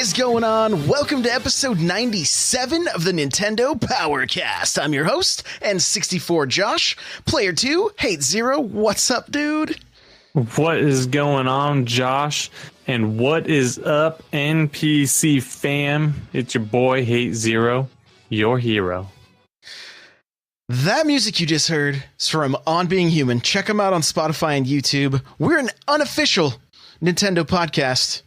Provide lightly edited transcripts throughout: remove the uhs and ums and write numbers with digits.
is going on? Welcome to episode 97 of the Nintendo Powercast. I'm your host, N64 Josh. Player 2, Hate Zero. What's up, dude? What is going on, Josh? And what is up, NPC fam? It's your boy, Hate Zero, your hero. That music you just heard is from On Being Human. Check them out on Spotify and YouTube. We're an unofficial Nintendo podcast.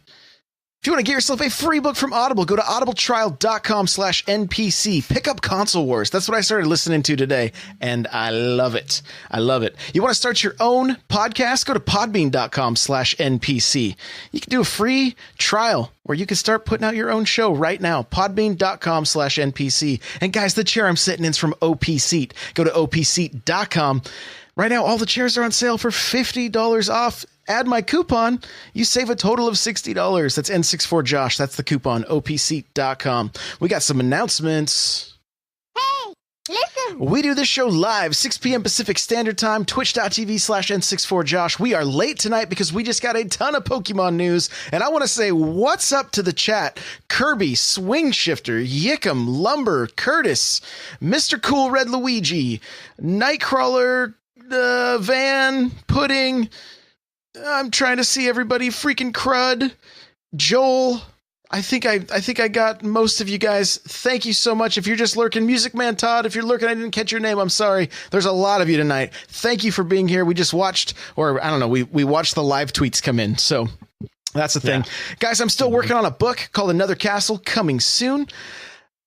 If you want to get yourself a free book from Audible, go to audibletrial.com/NPC. Pick up Console Wars. That's what I started listening to today, and I love it. I love it. You want to start your own podcast? Go to podbean.com/NPC. You can do a free trial where you can start putting out your own show right now. Podbean.com/NPC. And guys, the chair I'm sitting in is from OP Seat. Go to opseat.com. Right now, all the chairs are on sale for $50 off. Add my coupon, you save a total of $60. That's N64Josh. That's the coupon, opseat.com. We got some announcements. Hey, listen. We do this show live, 6 p.m. Pacific Standard Time, twitch.tv/N64Josh. We are late tonight because we just got a ton of Pokemon news, and I want to say what's up to the chat. Kirby, Swing Shifter, Yickum, Lumber, Curtis, Mr. Cool Red Luigi, Nightcrawler, Van, Pudding, I'm trying to see everybody. Freaking Crud, Joel. I think I got most of you guys. Thank you so much. If you're just lurking, Music Man Todd, if you're lurking, I didn't catch your name. I'm sorry. There's a lot of you tonight. Thank you for being here. We just watched, or I don't know, we watched the live tweets come in. So that's the thing. Yeah. Guys, I'm still working on a book called Another Castle, coming soon.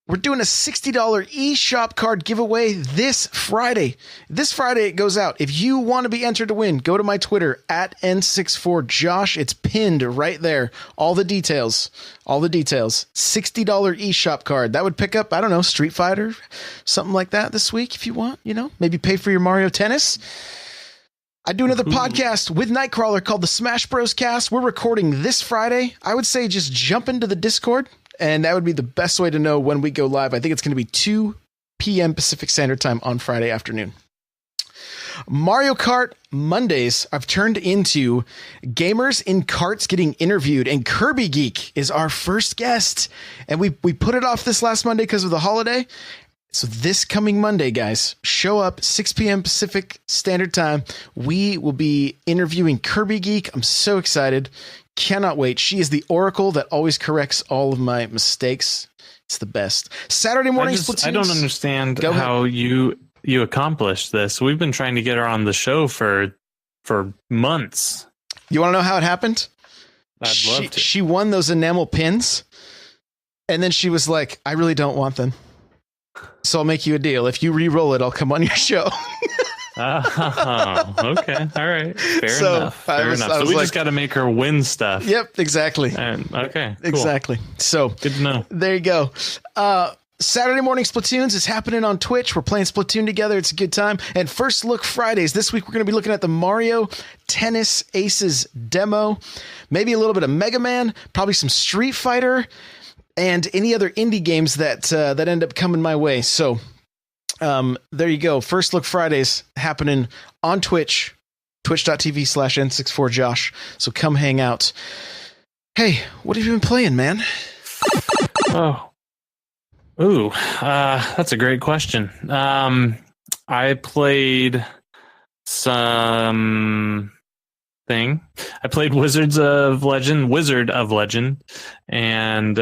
We're doing a $60 eShop card giveaway this Friday. This Friday it goes out. If you want to be entered to win, go to my Twitter at N64Josh. It's pinned right there. All the details. $60 eShop card. That would pick up, I don't know, Street Fighter, something like that this week if you want, you know, maybe pay for your Mario Tennis. I do another podcast with Nightcrawler called the Smash Bros. Cast. We're recording this Friday. I would say just jump into the Discord. And that would be the best way to know when we go live. I think it's going to be 2 p.m. Pacific Standard Time on Friday afternoon. Mario Kart Mondays have turned into gamers in carts getting interviewed, and Kirby Geek is our first guest. And we put it off this last Monday because of the holiday. So this coming Monday, guys, show up 6 p.m. Pacific Standard Time. We will be interviewing Kirby Geek. I'm so excited. Cannot wait. She is the oracle that always corrects all of my mistakes. It's the best. Saturday morning Splatoons. I don't understand how you accomplished this. We've been trying to get her on the show for months. You want to know how it happened? I'd love to. She won those enamel pins, and then she was like, I really don't want them. So I'll make you a deal. If you re-roll it, I'll come on your show. Oh, okay. All right. Fair enough. So we just got to make her win stuff. Yep, exactly. Okay, cool. Exactly. So good to know. There you go. Saturday morning Splatoons is happening on Twitch. We're playing Splatoon together. It's a good time. And First Look Fridays. This week, we're going to be looking at the Mario Tennis Aces demo. Maybe a little bit of Mega Man. Probably some Street Fighter. And any other indie games that end up coming my way. So there you go. First Look Fridays happening on Twitch, twitch.tv/N64Josh. So come hang out. Hey, what have you been playing, man? That's a great question. I played I played Wizard of Legend, and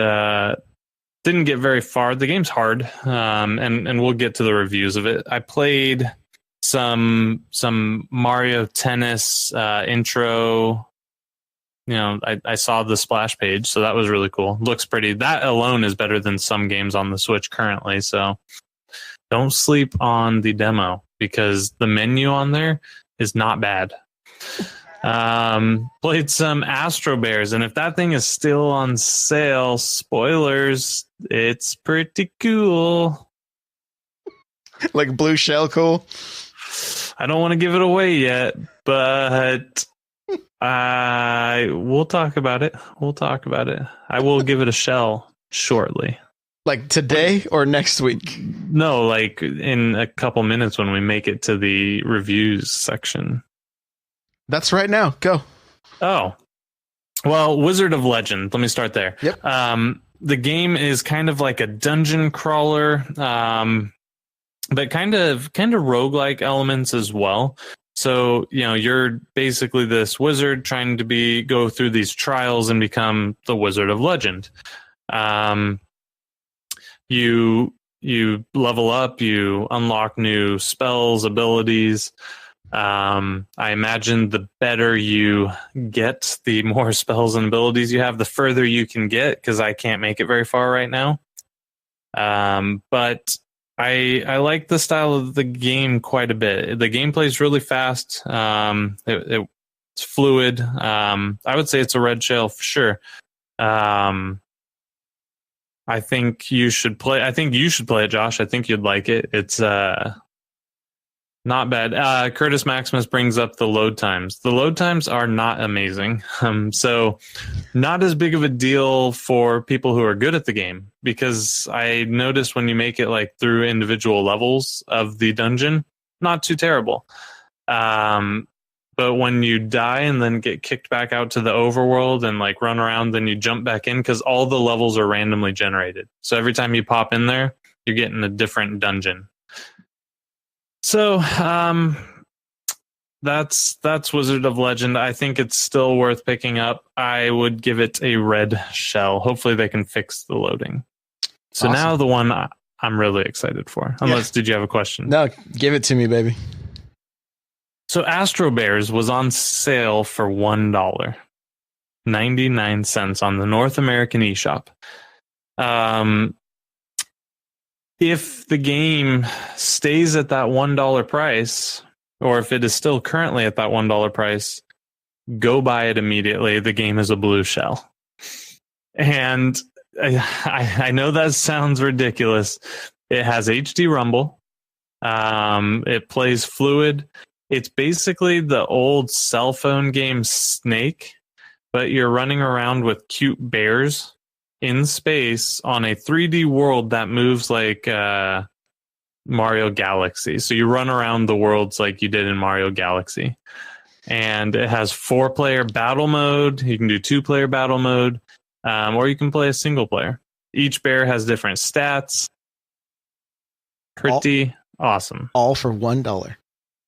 didn't get very far. The game's hard, and we'll get to the reviews of it. I played some Mario Tennis intro. You know, I saw the splash page, so that was really cool. Looks pretty. That alone is better than some games on the Switch currently, so don't sleep on the demo because the menu on there is not bad. Played some Astro Bears, and if that thing is still on sale, spoilers, it's pretty cool. Like blue shell cool? I don't want to give it away yet, but we'll talk about it. I will give it a shell shortly. Like today or next week? No, like in a couple minutes when we make it to the reviews section. That's right now. Go. Oh. Well, Wizard of Legend. Let me start there. Yep. The game is kind of like a dungeon crawler, but kind of roguelike elements as well. So, you're basically this wizard trying to go through these trials and become the Wizard of Legend. You level up, you unlock new spells, abilities. I imagine the better you get, the more spells and abilities you have, the further you can get, because I can't make it very far right now. But I like the style of the game quite a bit. The gameplay is really fast. It's fluid. I would say it's a red shell for sure. I think you should play it, Josh. I think you'd like it. It's not bad. Curtis Maximus brings up the load times. The load times are not amazing. So not as big of a deal for people who are good at the game, because I noticed when you make it like through individual levels of the dungeon, not too terrible. But when you die and then get kicked back out to the overworld and like run around, then you jump back in, because all the levels are randomly generated. So every time you pop in there, you're getting a different dungeon. So that's Wizard of Legend. I think it's still worth picking up. I would give it a red shell. Hopefully they can fix the loading. So awesome. Now the one I'm really excited for. Unless, did you have a question? No, give it to me, baby. So Astro Bears was on sale for $1, 99 cents on the North American eShop. If the game stays at that $1 price, or if it is still currently at that $1 price, go buy it immediately. The game is a blue shell. And I know that sounds ridiculous. It has HD rumble. It plays fluid. It's basically the old cell phone game Snake, but you're running around with cute bears in space on a 3D world that moves like Mario Galaxy. So you run around the worlds like you did in Mario Galaxy. And it has 4-player battle mode. You can do 2-player battle mode, or you can play a single player. Each bear has different stats. Pretty awesome. All for $1.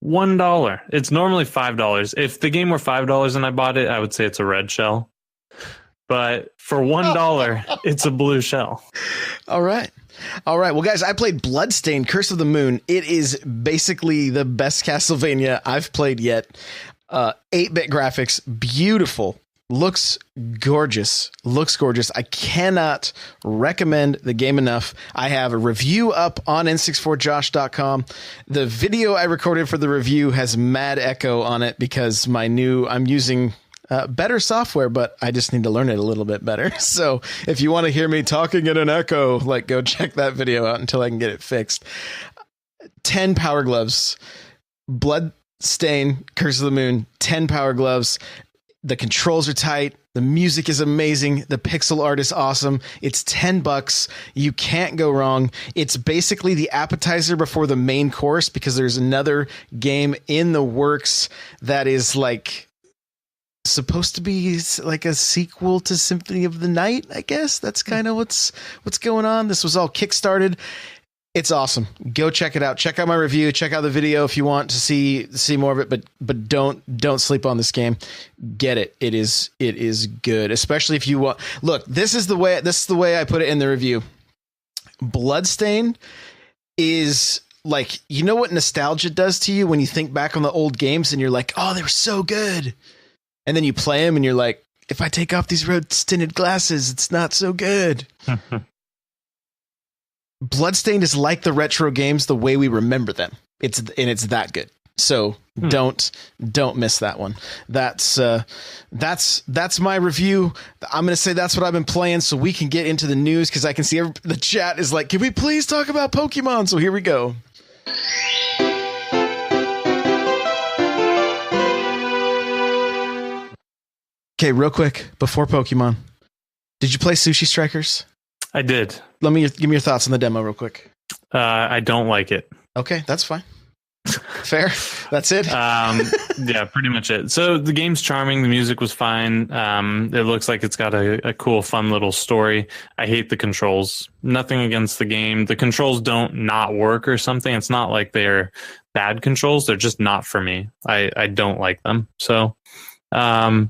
$1. It's normally $5. If the game were $5 and I bought it, I would say it's a red shell. But for $1, it's a blue shell. All right. Well, guys, I played Bloodstained: Curse of the Moon. It is basically the best Castlevania I've played yet. 8-bit graphics, beautiful. Looks gorgeous. I cannot recommend the game enough. I have a review up on n64josh.com. The video I recorded for the review has mad echo on it because I'm using better software, but I just need to learn it a little bit better. So if you want to hear me talking in an echo, go check that video out until I can get it fixed. 10 power gloves. Bloodstained: Curse of the Moon, 10 power gloves. The controls are tight. The music is amazing. The pixel art is awesome. It's $10. You can't go wrong. It's basically the appetizer before the main course, because there's another game in the works that is supposed to be like a sequel to Symphony of the Night, I guess. That's kind of what's going on. This was all kickstarted. It's awesome. Go check it out. Check out my review. Check out the video if you want to see more of it, but don't sleep on this game. Get it. It is good, especially if you want. Look, this is the way I put it in the review. Bloodstain is you know what nostalgia does to you when you think back on the old games and you're like, "Oh, they were so good." And then you play them and you're like, "If I take off these rose-tinted glasses, it's not so good." Bloodstained is like the retro games the way we remember them. It's that good. So don't miss that one. That's my review. I'm going to say that's what I've been playing, so we can get into the news, because I can see the chat is like, "Can we please talk about Pokemon?" So here we go. Okay, real quick before Pokemon, did you play Sushi Strikers? I did. Give me your thoughts on the demo real quick. I don't like it. Okay, that's fine. Fair. That's it. Yeah, pretty much it. So the game's charming. The music was fine. It looks like it's got a cool, fun little story. I hate the controls. Nothing against the game. The controls don't not work or something. It's not like they're bad controls. They're just not for me. I don't like them. So, my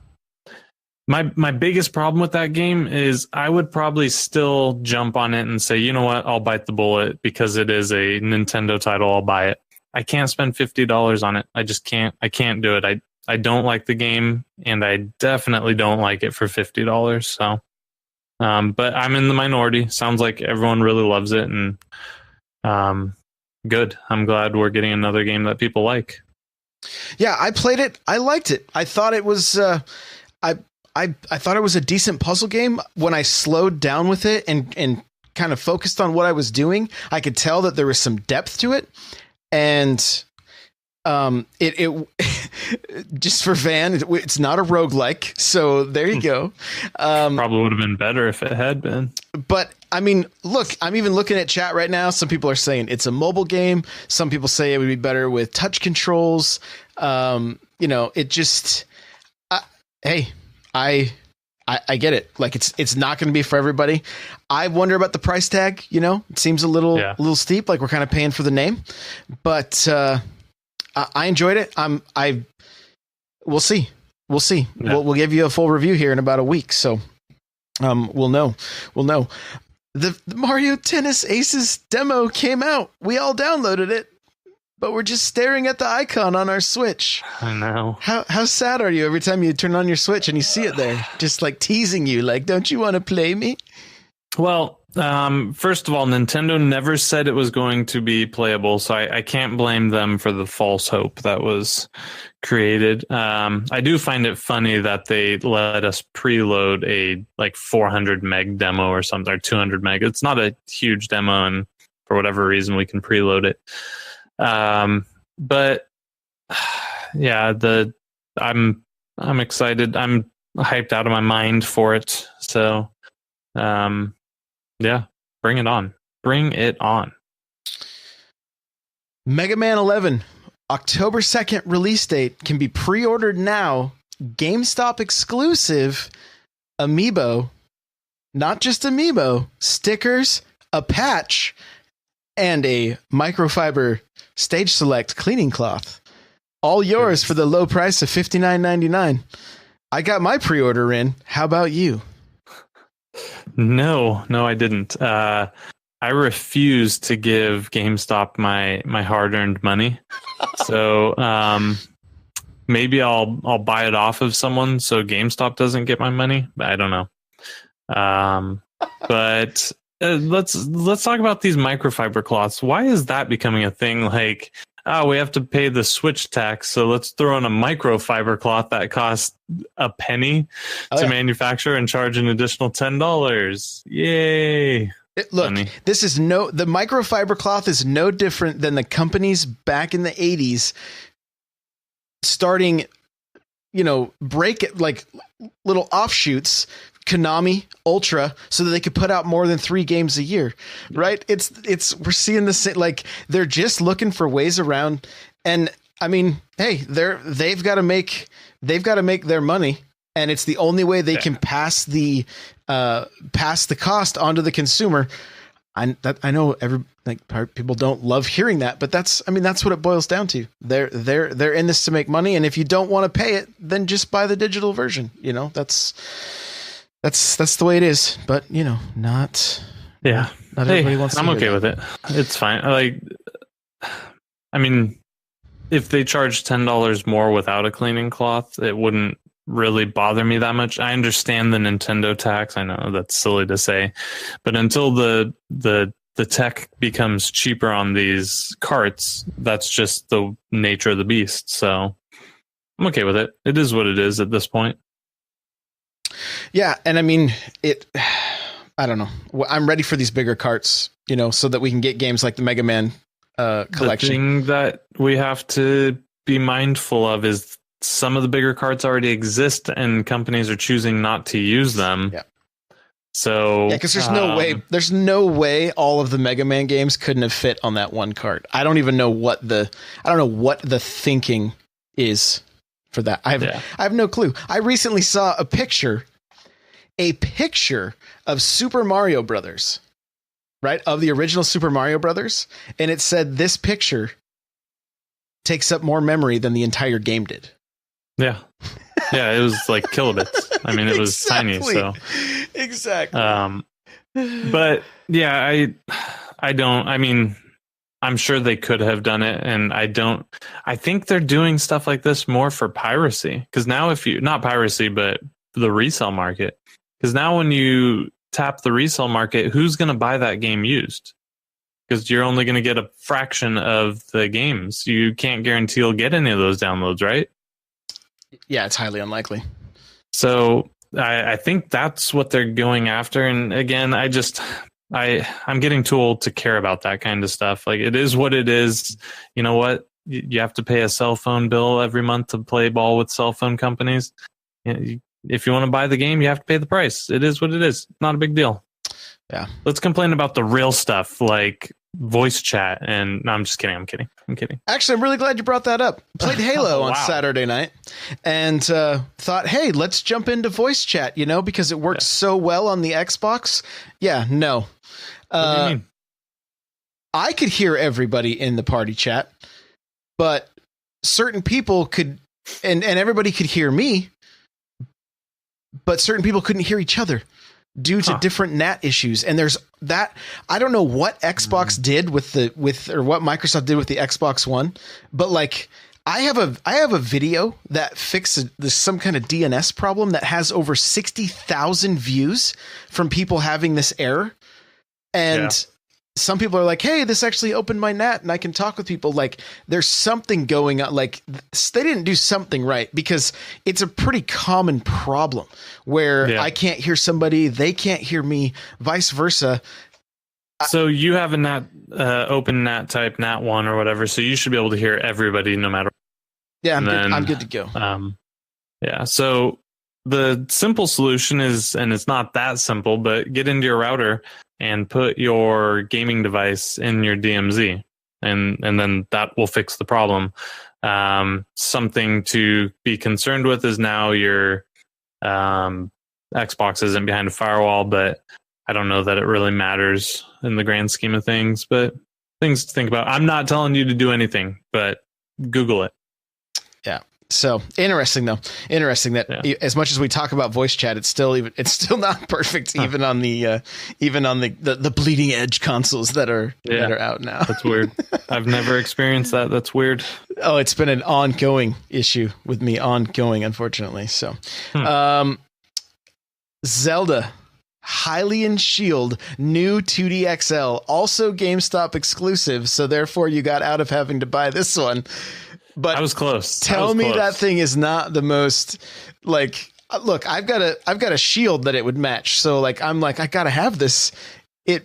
biggest problem with that game is I would probably still jump on it and say, you know what, I'll bite the bullet because it is a Nintendo title. I'll buy it. I can't spend $50 on it. I just can't. I can't do it. I don't like the game, and I definitely don't like it for $50. So, but I'm in the minority. Sounds like everyone really loves it, and good. I'm glad we're getting another game that people like. Yeah, I played it. I liked it. I thought it was. I thought it was a decent puzzle game. When I slowed down with it and kind of focused on what I was doing, I could tell that there was some depth to it. And it just for Van, it's not a roguelike. So there you go. Probably would have been better if it had been. But I mean, look, I'm even looking at chat right now. Some people are saying it's a mobile game. Some people say it would be better with touch controls. It just, hey, I get it. Like it's not going to be for everybody. I wonder about the price tag. It seems a little steep. Like we're kind of paying for the name, but I enjoyed it. We'll see. Yeah. We'll give you a full review here in about a week. So, we'll know. The Mario Tennis Aces demo came out. We all downloaded it, but we're just staring at the icon on our Switch. I know. How sad are you every time you turn on your Switch and you see it there, just like teasing you, like, don't you want to play me? Well, first of all, Nintendo never said it was going to be playable, so I can't blame them for the false hope that was created. I do find it funny that they let us preload a 400 meg demo or something, or 200 meg. It's not a huge demo, and for whatever reason, we can preload it. But yeah, I'm excited. I'm hyped out of my mind for it. So, yeah, bring it on. Bring it on. Mega Man 11, October 2nd release date, can be pre-ordered now. GameStop exclusive amiibo, not just amiibo, stickers, a patch, and a microfiber Stage Select cleaning cloth. All yours for the low price of $59.99. I got my pre-order in. How about you? No, I didn't. I refuse to give GameStop my hard-earned money. So maybe I'll buy it off of someone so GameStop doesn't get my money. I don't know. But let's talk about these microfiber cloths. Why is that becoming a thing? Like, we have to pay the Switch tax, so let's throw in a microfiber cloth that costs a penny to manufacture and charge an additional $10. Yay! Look, this is the microfiber cloth is no different than the companies back in the 80s starting, break little offshoots. Konami Ultra, so that they could put out more than 3 games a year, right? We're seeing this, like, they're just looking for ways around. And I mean, hey, they've got to make their money, and it's the only way they can pass the cost onto the consumer. I know people don't love hearing that, but that's what it boils down to. They're in this to make money, and if you don't want to pay it, then just buy the digital version. That's the way it is, but not everybody wants to. I'm okay with it. It's fine. If they charge $10 more without a cleaning cloth, it wouldn't really bother me that much. I understand the Nintendo tax. I know that's silly to say, but until the tech becomes cheaper on these carts, that's just the nature of the beast. So I'm okay with it. It is what it is at this point. Yeah, and I mean, I don't know. I'm ready for these bigger carts, so that we can get games like the Mega Man collection. The thing that we have to be mindful of is some of the bigger carts already exist, and companies are choosing not to use them. Yeah. So Yeah, because there's no way all of the Mega Man games couldn't have fit on that one cart. I don't know what the thinking is for that. I have no clue. I recently saw a picture of Super Mario Brothers, right? Of the original Super Mario Brothers. And it said this picture takes up more memory than the entire game did. Yeah. Yeah, it was like kilobits. I mean, it was tiny. So exactly. But yeah, I'm sure they could have done it. And I think they're doing stuff like this more for piracy. Because now not piracy, but the resale market. Because now when you tap the resale market, who's going to buy that game used? Because you're only going to get a fraction of the games. You can't guarantee you'll get any of those downloads, right? Yeah, it's highly unlikely. So I think that's what they're going after. And again, I'm getting too old to care about that kind of stuff. Like, it is what it is. You know what? You have to pay a cell phone bill every month to play ball with cell phone companies. If you want to buy the game, you have to pay the price. It is what it is. Not a big deal. Yeah. Let's complain about the real stuff like voice chat. And no, I'm just kidding. I'm kidding. Actually, I'm really glad you brought that up. Played Halo on Saturday night and thought, hey, let's jump into voice chat, because it works so well on the Xbox. Yeah, no. What do you mean? I could hear everybody in the party chat, but certain people could, and everybody could hear me, but certain people couldn't hear each other due to different NAT issues. And there's that. I don't know what Xbox did or what Microsoft did with the Xbox One, but like I have a video that fixed some kind of DNS problem that has over 60,000 views from people having this error. And some people are like, hey, this actually opened my NAT and I can talk with people. Like, there's something going on. Like, they didn't do something right, because it's a pretty common problem where I can't hear somebody, they can't hear me, vice versa. So you have a NAT, open NAT type, NAT1 or whatever. So you should be able to hear everybody no matter. Yeah, I'm good to go. Yeah. So the simple solution is, and it's not that simple, but get into your router and put your gaming device in your DMZ, and then that will fix the problem. Something to be concerned with is now your Xbox isn't behind a firewall, but I don't know that it really matters in the grand scheme of things, but things to think about. I'm not telling you to do anything, but Google it. Yeah. So interesting that as much as we talk about voice chat, it's still not perfect, even on the bleeding edge consoles that are out now. That's weird. I've never experienced that. That's weird. Oh, it's been an ongoing issue with me, unfortunately. So, Zelda Hylian Shield, new 2D XL, also GameStop exclusive. So therefore, you got out of having to buy this one. But I was close. Tell me that thing is not the most like. Look, I've got a shield that it would match. So like, I'm like, I gotta have this. It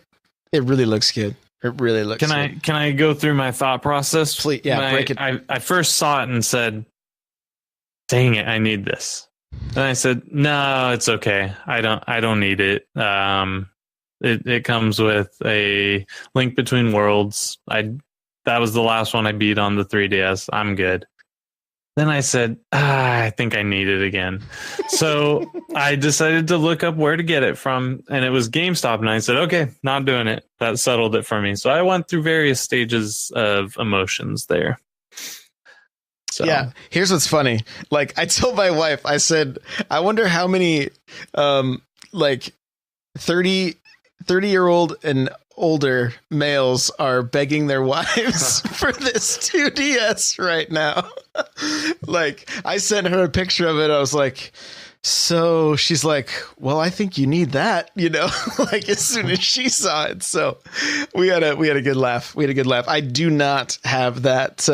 really looks good. It really looks. Can I go through my thought process? Please, yeah. Break it. I first saw it and said, "Dang it, I need this." And I said, "No, it's okay. I don't need it. It comes with a Link Between Worlds. That was the last one I beat on the 3DS. I'm good." Then I said, I think I need it again. So I decided to look up where to get it from, and it was GameStop. And I said, okay, not doing it. That settled it for me. So I went through various stages of emotions there. So. Yeah, here's what's funny. Like, I told my wife, I said, I wonder how many 30-year-old and older males are begging their wives for this 2DS right now. Like, I sent her a picture of it. I was like, so she's like, well, I think you need that, like as soon as she saw it. So we had a good laugh. I do not have that.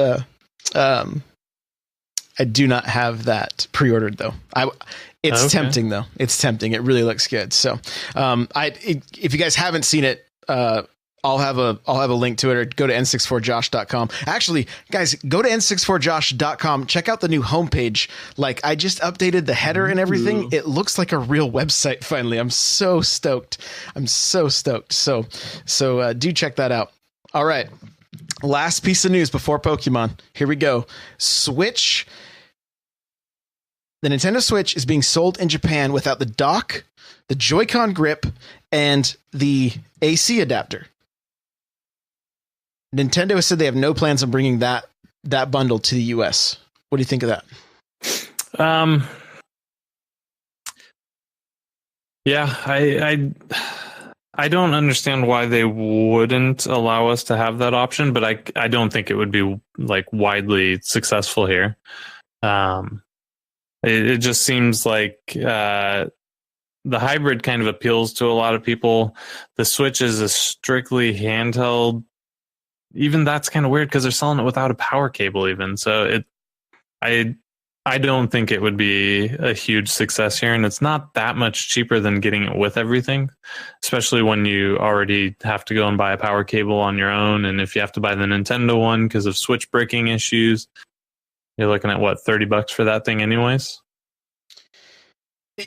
I do not have that pre-ordered though. It's tempting though. It's tempting. It really looks good. So, if you guys haven't seen it, I'll have a link to it, or go to n64josh.com. Actually, guys, go to n64josh.com. Check out the new homepage. Like, I just updated the header and everything. It looks like a real website finally. I'm so stoked. So do check that out. All right. Last piece of news before Pokemon. Here we go. Switch. The Nintendo Switch is being sold in Japan without the dock, the Joy-Con grip, and the AC adapter. Nintendo has said they have no plans on bringing that bundle to the US. What do you think of that? Yeah, I don't understand why they wouldn't allow us to have that option, but I don't think it would be like widely successful here. It just seems like the hybrid kind of appeals to a lot of people. The Switch is a strictly handheld. Even that's kind of weird because they're selling it without a power cable even. So I don't think it would be a huge success here. And it's not that much cheaper than getting it with everything, especially when you already have to go and buy a power cable on your own. And if you have to buy the Nintendo one because of Switch breaking issues, you're looking at what, $30 for that thing anyways?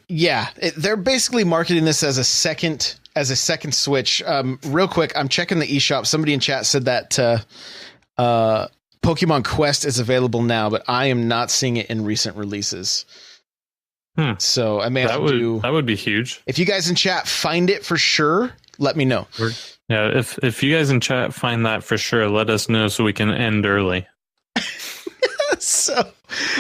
Yeah, they're basically marketing this as a second Switch. Real quick, I'm checking the eShop. Somebody in chat said that Pokemon Quest is available now, but I am not seeing it in recent releases. So I may have to do... That would be huge. If you guys in chat find it for sure, let me know. Yeah, if you guys in chat find that for sure, let us know so we can end early. So,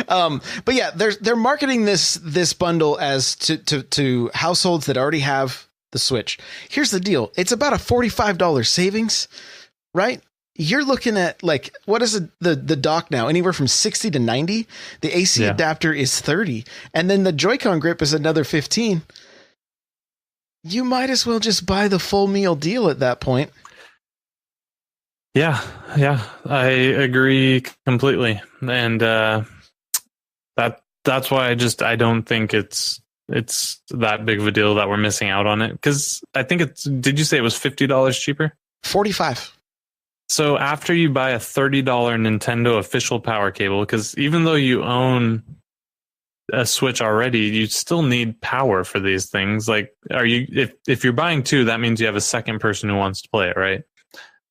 but yeah, they're marketing this bundle as to households that already have the Switch. Here's the deal. It's about a $45 savings, right? You're looking at like, what is the dock now? Anywhere from 60 to 90. The AC adapter is 30. And then the Joy-Con grip is another 15. You might as well just buy the full meal deal at that point. Yeah, I agree completely. And that's why I don't think it's that big of a deal that we're missing out on it. Because I think did you say it was $50 cheaper? $45. So after you buy a $30 Nintendo official power cable, because even though you own a Switch already, you still need power for these things. Like, if you're buying two, that means you have a second person who wants to play it, right?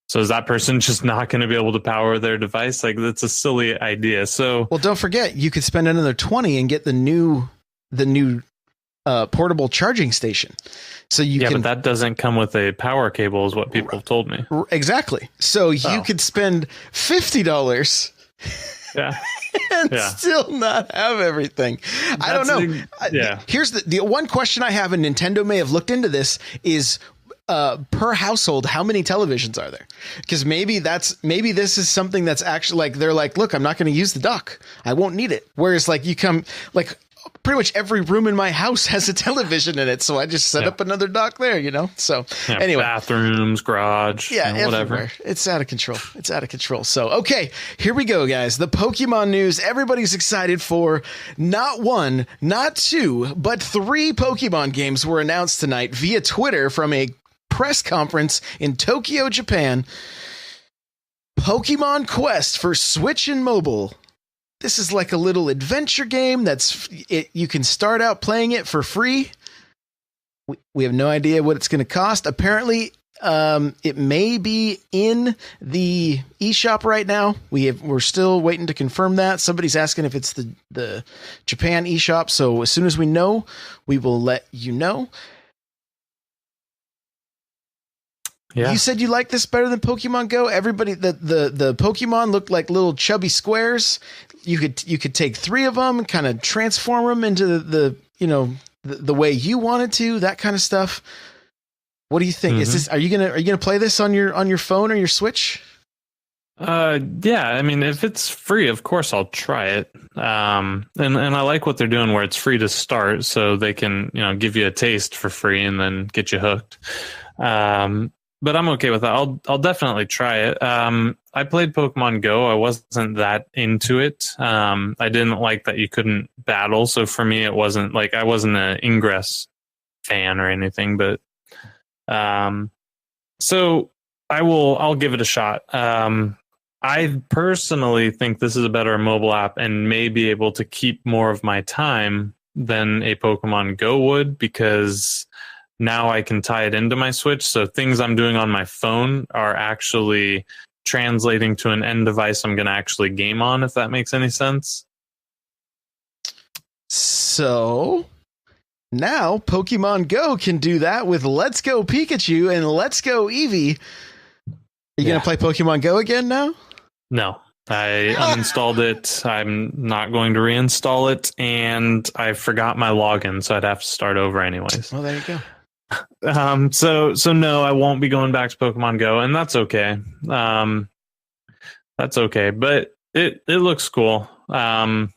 So is that person just not going to be able to power their device? Like, that's a silly idea. So, well, don't forget, you could spend another $20 and get the new portable charging station. So but that doesn't come with a power cable, is what people have told me. Exactly. So you could spend $50. Yeah. And still not have everything. I don't know. Here's the one question I have, and Nintendo may have looked into this, is per household, how many televisions are there? Because maybe this is something that's actually like, they're like, look, I'm not going to use the dock. I won't need it. Whereas like pretty much every room in my house has a television in it. So I just set up another dock there, So anyway, bathrooms, garage, whatever. Everywhere. It's out of control. So, okay, here we go, guys. The Pokemon news everybody's excited for. Not one, not two, but 3 Pokemon games were announced tonight via Twitter from a press conference in Tokyo, Japan. Pokemon Quest for Switch and mobile. This is like a little adventure game you can start out playing it for free. We have no idea what it's going to cost. Apparently, it may be in the eShop right now. We're still waiting to confirm that. Somebody's asking if it's the Japan eShop. So as soon as we know, we will let you know. Yeah. You said you like this better than Pokemon Go. Everybody, the Pokemon looked like little chubby squares. You could take 3 of them and kind of transform them into the way you wanted to. That kind of stuff. What do you think? Are you gonna play this on your phone or your Switch? Yeah. I mean, if it's free, of course I'll try it. And I like what they're doing where it's free to start, so they can give you a taste for free and then get you hooked. But I'm okay with that. I'll definitely try it. I played Pokemon Go. I wasn't that into it. I didn't like that you couldn't battle. So for me, it wasn't like, I wasn't an Ingress fan or anything. But so I'll give it a shot. I personally think this is a better mobile app and may be able to keep more of my time than a Pokemon Go would, because now I can tie it into my Switch. So things I'm doing on my phone are actually translating to an end device I'm going to actually game on, if that makes any sense. So now Pokemon Go can do that with Let's Go Pikachu and Let's Go Eevee. Are you going to play Pokemon Go again now? No, I uninstalled it. I'm not going to reinstall it, and I forgot my login, so I'd have to start over anyways. Well, there you go. So no, I won't be going back to Pokemon Go, and that's okay. That's okay, but it looks cool. I'm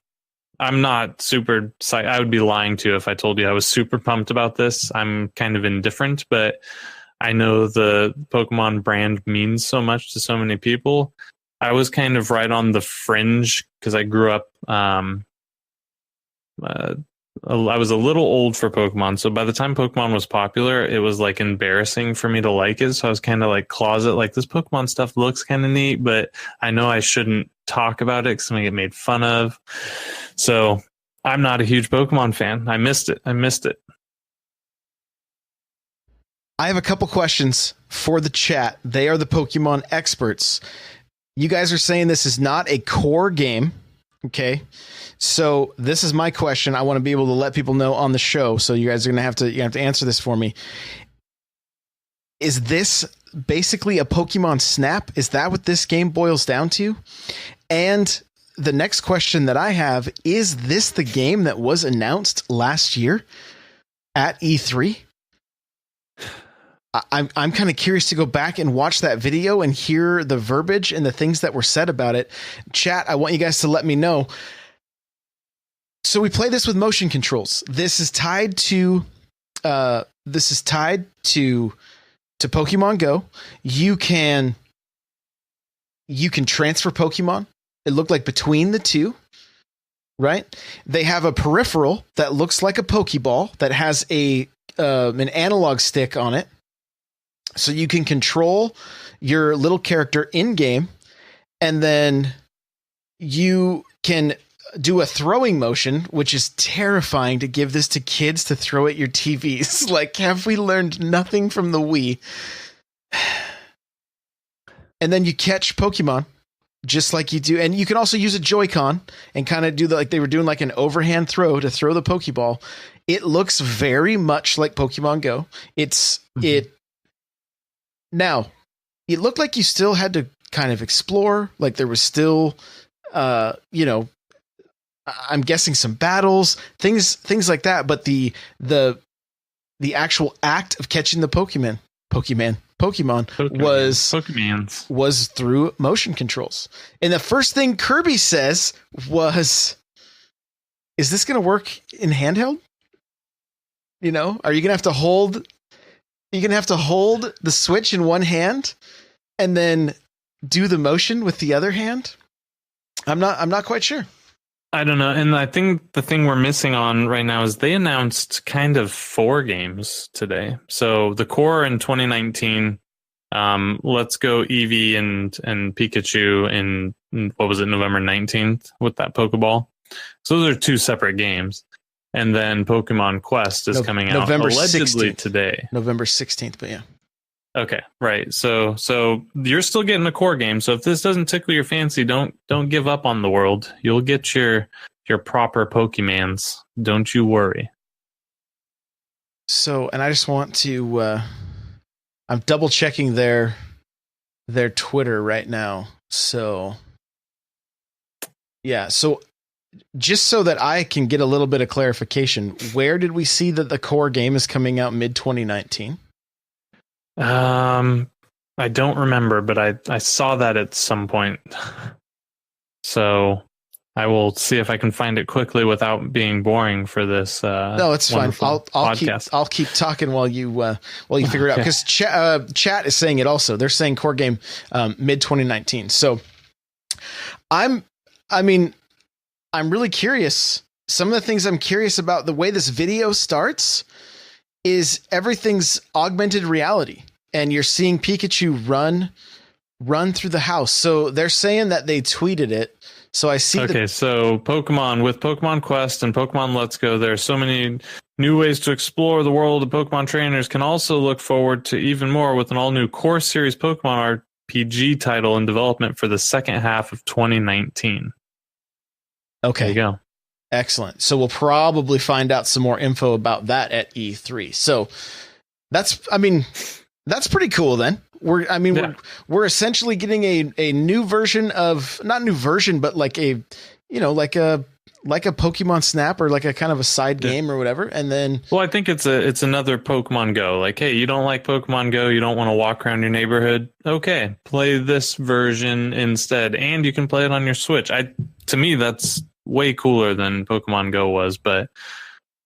not super psyched. I would be lying to you if I told you I was super pumped about this. I'm kind of indifferent, but I know the Pokemon brand means so much to so many people. I was kind of right on the fringe because I grew up. I was a little old for Pokemon, so by the time Pokemon was popular, it was like embarrassing for me to like it. So I was kind of like closet, like this Pokemon stuff looks kind of neat, but I know I shouldn't talk about it because I get made fun of. So I'm not a huge Pokemon fan. I missed it. I have a couple questions for the chat. They are the Pokemon experts. You guys are saying this is not a core game. Okay. So this is my question. I want to be able to let people know on the show. So you guys are going to have to answer this for me. Is this basically a Pokemon Snap? Is that what this game boils down to? And the next question that I have, is this the game that was announced last year at E3? I'm kind of curious to go back and watch that video and hear the verbiage and the things that were said about it. Chat, I want you guys to let me know. So we play this with motion controls. This is tied to Pokemon Go. You can transfer Pokemon. It looked like between the two, right? They have a peripheral that looks like a Pokeball that has an analog stick on it. So you can control your little character in game, and then you can do a throwing motion, which is terrifying to give this to kids to throw at your TVs. Like, have we learned nothing from the Wii? And then you catch Pokemon just like you do. And you can also use a Joy-Con and kind of do like they were doing like an overhand throw to throw the Pokeball. It looks very much like Pokemon Go. Now, it looked like you still had to kind of explore. Like there was still, I'm guessing some battles, things like that. But the actual act of catching the Pokemon was through motion controls. And the first thing Kirby says was, "Is this going to work in handheld? You know, are you going to have to hold?" You're going to have to hold the Switch in one hand and then do the motion with the other hand. I'm not quite sure. I don't know. And I think the thing we're missing on right now is they announced kind of 4 games today. So the core in 2019, Let's Go Eevee and Pikachu in, what was it, November 19th with that Pokeball. So those are 2 separate games. And then Pokemon Quest is coming out November allegedly 16th. Today. November 16th, but yeah. Okay, right. So you're still getting a core game. So if this doesn't tickle your fancy, don't give up on the world. You'll get your proper Pokemans. Don't you worry. So, and I just want to I'm double checking their Twitter right now. So yeah, so just so that I can get a little bit of clarification, where did we see that the core game is coming out mid-2019? I don't remember, but I saw that at some point. So I will see if I can find it quickly without being boring for this. No, it's fine. I'll keep talking while you figure it out, because chat is saying it also. They're saying core game mid-2019. So I'm really curious. Some of the things I'm curious about, the way this video starts is everything's augmented reality. and you're seeing Pikachu run through the house. So they're saying that they tweeted it. So I see. Okay, so Pokemon with Pokemon Quest and Pokemon Let's Go, there are so many new ways to explore the world of Pokemon trainers. Can also look forward to even more with an all-new Core Series Pokemon RPG title in development for the second half of 2019. Okay. There you go. Excellent. So we'll probably find out some more info about that at E3. So that's pretty cool then. We're essentially getting a new version of, not new version, but like a Pokemon Snap or like a kind of a side game or whatever. And then, well, I think it's another Pokemon Go. Like, hey, you don't like Pokemon Go, you don't want to walk around your neighborhood. Okay, play this version instead, and you can play it on your Switch. To me, that's way cooler than Pokemon Go was. But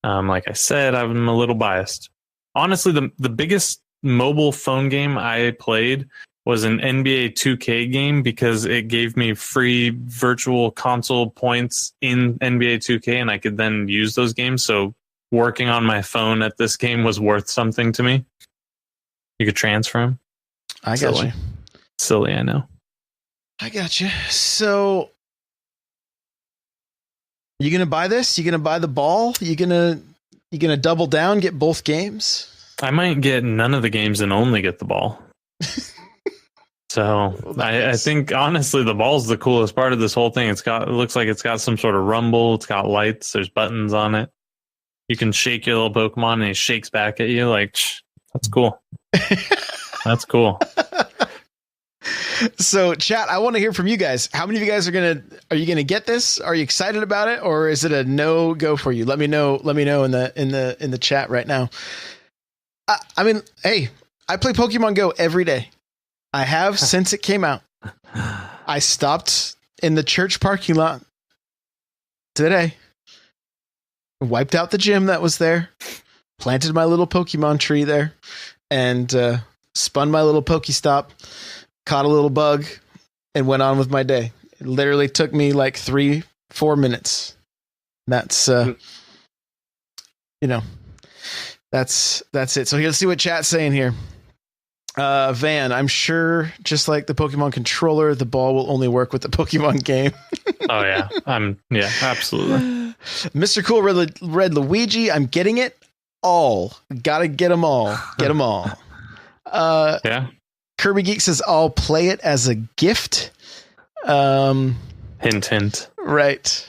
like I said, I'm a little biased. Honestly, the biggest mobile phone game I played was an NBA 2K game because it gave me free virtual console points in NBA 2K, and I could then use those games. So working on my phone at this game was worth something to me. You could transfer them. I got you. Silly, I know. I got you. So you gonna buy this? You gonna buy the ball? You gonna double down, get both games? I might get none of the games and only get the ball. So I think honestly the ball's the coolest part of this whole thing. It looks like it's got some sort of rumble. It's got lights. There's buttons on it. You can shake your little Pokemon and he shakes back at you. Like, that's cool. That's cool. So chat, I want to hear from you guys. How many of you guys are you gonna get this? Are you excited about it, or is it a no go for you? Let me know in the chat right now. I mean, hey, I play Pokemon Go every day. I have since it came out. I stopped in the church parking lot today, wiped out the gym that was there, planted my little Pokemon tree there, and spun my little Pokestop, caught a little bug, and went on with my day. It literally took me like 3-4 minutes. That's that's it. So let's see what chat's saying here. Van, I'm sure just like the Pokemon controller, the ball will only work with the Pokemon game. Oh yeah. Absolutely. Mr. Cool Red Luigi, I'm getting it all. Gotta get them all. Get them all. Yeah. Kirby Geek says I'll play it as a gift. Hint, hint. Right.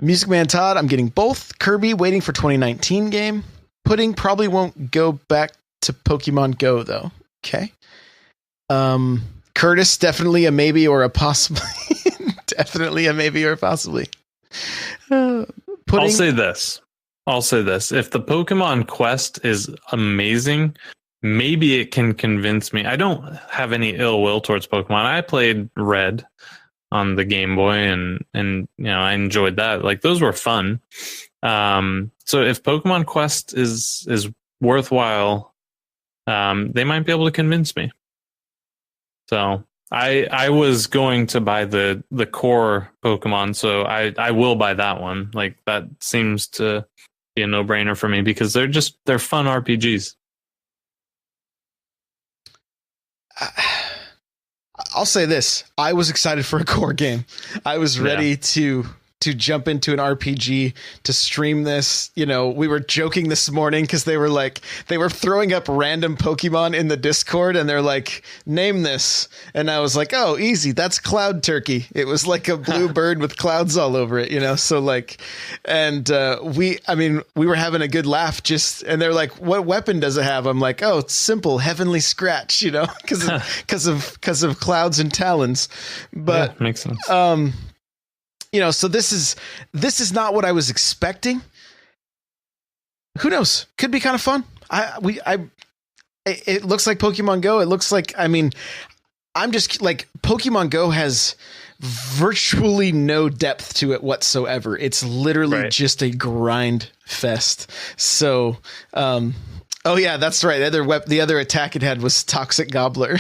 Music Man Todd, I'm getting both. Kirby waiting for 2019 game. Pudding probably won't go back to Pokemon Go though. Okay. Curtis, definitely a maybe or a possibly. Definitely a maybe or a possibly. I'll say this. If the Pokemon Quest is amazing, maybe it can convince me. I don't have any ill will towards Pokemon. I played Red on the Game Boy and I enjoyed that. Like those were fun. So if Pokemon Quest is worthwhile, they might be able to convince me. So I was going to buy the core Pokemon, so I will buy that one. Like that seems to be a no-brainer for me because they're fun RPGs. I'll say this. I was excited for a core game. I was ready to jump into an RPG, to stream this. We were joking this morning because they were throwing up random Pokemon in the Discord and they're like, name this. And I was like, oh, easy. That's Cloud Turkey. It was like a blue bird with clouds all over it, So like, and we were having a good laugh and they're like, what weapon does it have? I'm like, oh, it's simple. Heavenly Scratch, because of clouds and talons. But yeah, makes sense. So this is not what I was expecting. Who knows? Could be kind of fun. It looks like Pokemon Go. It looks like, I'm just like, Pokemon Go has virtually no depth to it whatsoever. It's literally just a grind fest. So, oh yeah, that's right. The other attack it had was Toxic Gobbler.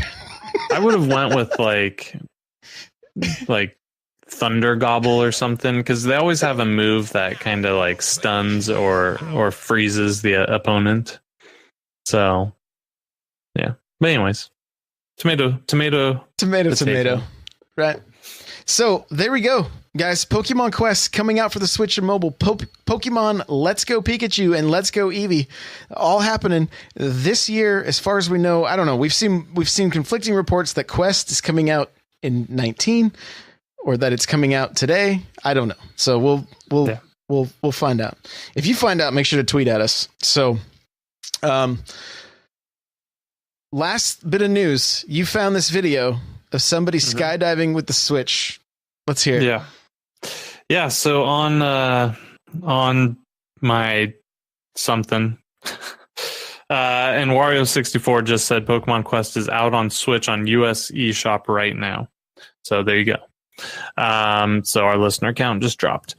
I would have went with like Thunder Gobble or something, because they always have a move that kind of like stuns or freezes the opponent. So yeah, But anyways, tomato. Right. So there we go, guys. Pokemon Quest coming out for the Switch and mobile. Pokemon Let's Go Pikachu and Let's Go Eevee, all happening this year, as far as we know. I don't know. We've seen conflicting reports that Quest is coming out in 19, or that it's coming out today. I don't know. So we'll find out. If you find out, make sure to tweet at us. So, last bit of news. You found this video of somebody skydiving with the Switch. Let's hear it. Yeah. So on my something, and Wario64 just said Pokemon Quest is out on Switch on US eShop right now. So there you go. So our listener count just dropped.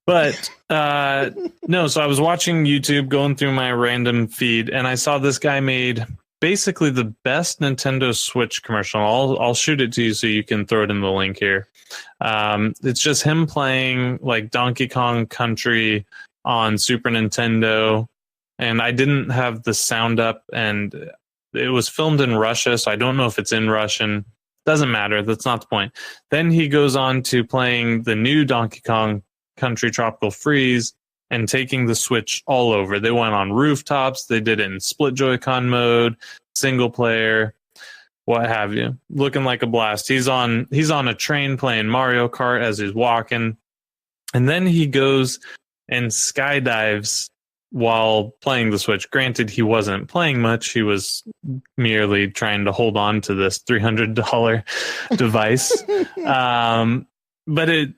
But no, so I was watching YouTube, going through my random feed, and I saw this guy made basically the best Nintendo Switch commercial. I'll shoot it to you so you can throw it in the link here. It's just him playing like Donkey Kong Country on Super Nintendo, and I didn't have the sound up, and it was filmed in Russia, so I don't know if it's in Russian. Doesn't matter. That's not the point. Then he goes on to playing the new Donkey Kong Country Tropical Freeze and taking the Switch all over. They went on rooftops. They did it in split Joy-Con mode, single player, what have you. Looking like a blast. He's on a train playing Mario Kart as he's walking. And then he goes and skydives while playing the Switch. Granted, he wasn't playing much. He was merely trying to hold on to this $300 device. But it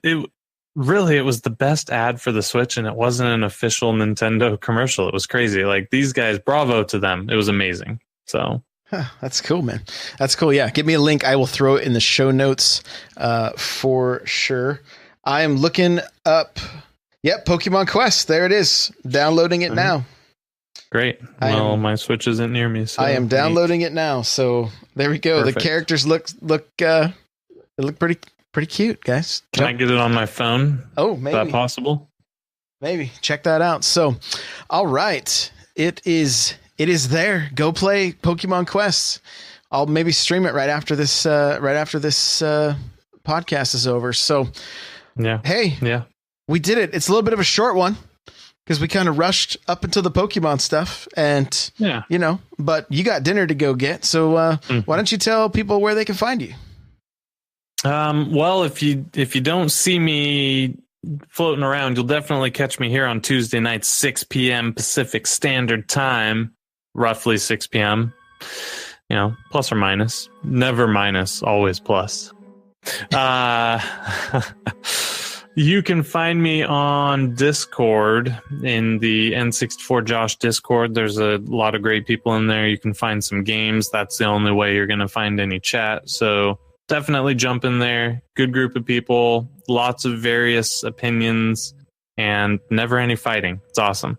really, it was the best ad for the Switch, and it wasn't an official Nintendo commercial. It was crazy. Like, these guys, bravo to them. It was amazing. So that's cool, man. That's cool. Yeah. Give me a link. I will throw it in the show notes for sure. I am looking up. Yep. Pokemon Quest. There it is. Downloading it now. Great. Well, my Switch isn't near me. So I am downloading it now. So there we go. Perfect. The characters look pretty cute, guys. Can I get it on my phone? Oh, maybe. Is that possible? Maybe. Check that out. So, all right. It is there. Go play Pokemon Quest. I'll maybe stream it right after this podcast is over. So, yeah. Hey. Yeah. We did it. It's a little bit of a short one because we kind of rushed up into the Pokemon stuff, and but you got dinner to go get. So, why don't you tell people where they can find you? Well, if you don't see me floating around, you'll definitely catch me here on Tuesday night, 6 p.m. Pacific Standard Time, roughly 6 p.m. Plus or minus, never minus, always plus. You can find me on Discord in the N64 Josh Discord. There's a lot of great people in there. You can find some games. That's the only way you're going to find any chat. So definitely jump in there. Good group of people, lots of various opinions, and never any fighting. It's awesome.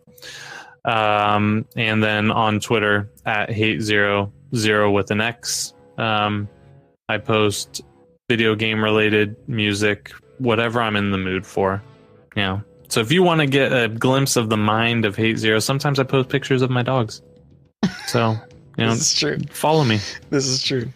And then on Twitter at hate00 with an X. I post video game related music, whatever I'm in the mood for. Yeah. So if you want to get a glimpse of the mind of Hate Zero, sometimes I post pictures of my dogs. So, this is true. Follow me. This is true.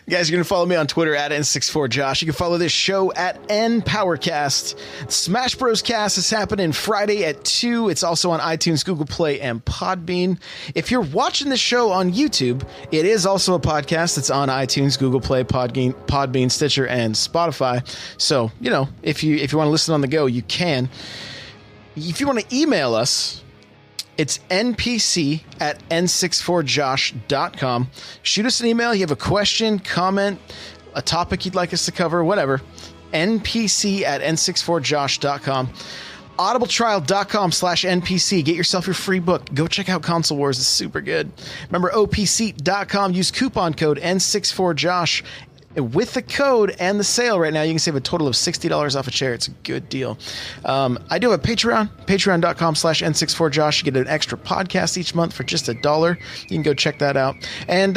Guys, you're going to follow me on Twitter at N64Josh. You can follow this show at NPowerCast. Smash Bros. Cast is happening Friday at 2. It's also on iTunes, Google Play, and Podbean. If you're watching this show on YouTube, it is also a podcast that's on iTunes, Google Play, Podbean, Stitcher, and Spotify. So, if you want to listen on the go, you can. If you want to email us, it's npc at n64josh.com. Shoot us an email. You have a question, comment, a topic you'd like us to cover, whatever. npc at n64josh.com. audibletrial.com/npc. Get yourself your free book. Go check out Console Wars. It's super good. Remember, opseat.com. Use coupon code N64Josh. With the code and the sale right now, you can save a total of $60 off a chair. It's a good deal. I do have a Patreon, patreon.com/N64Josh. You get an extra podcast each month for just $1. You can go check that out. And,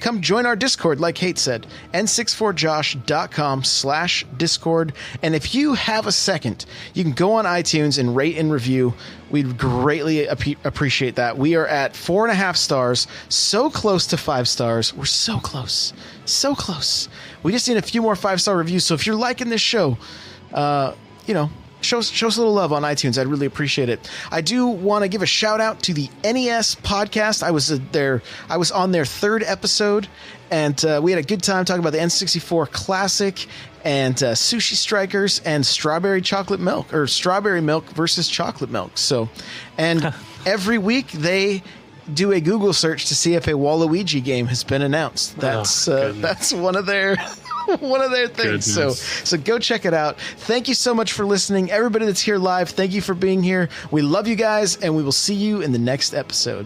come join our Discord, like Hate said, N64Josh.com/Discord. And if you have a second, you can go on iTunes and rate and review. We'd greatly appreciate that. We are at 4.5 stars, so close to 5 stars. We're so close, so close. We just need a few more 5-star reviews. So if you're liking this show, show us a little love on iTunes. I'd really appreciate it. I do want to give a shout out to the NES podcast. I was on their 3rd episode, and we had a good time talking about the N64 Classic and Sushi Strikers and strawberry milk versus chocolate milk. So, and every week they do a Google search to see if a Waluigi game has been announced. That's one of their things. So go check it out. Thank you so much for listening. Everybody that's here live, thank you for being here. We love you guys, and we will see you in the next episode.